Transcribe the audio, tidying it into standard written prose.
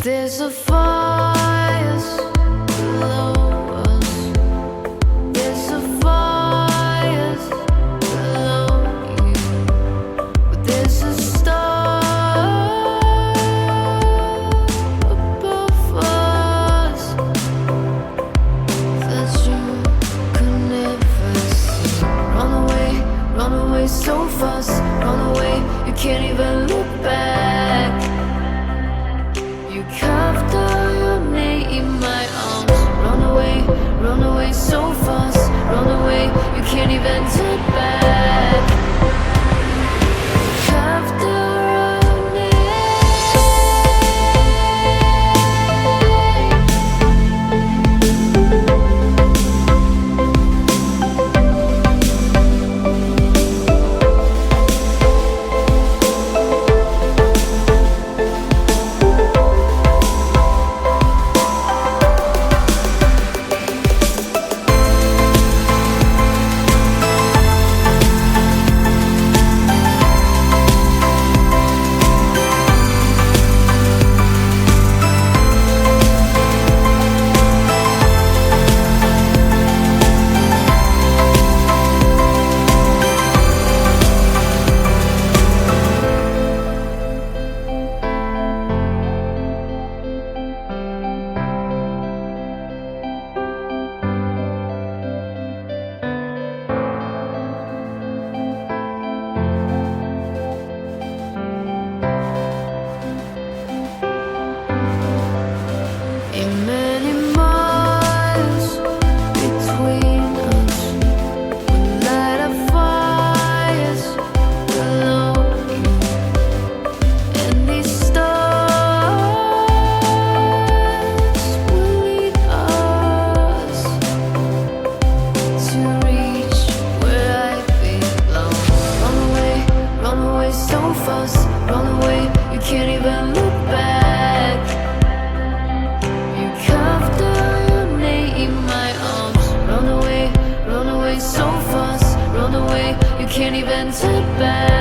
There's a fire below us. There's a fire below you. But there's a star above us that you could never see. Run away so fast. Run away, you can't even look back. You carved out your name in my arms. Run away so fast. Run away, you can't even turn back. Carved out your name. Run away, you can't even look back. You carved out your name in my arms. Run away so fast. Run away, you can't even turn back.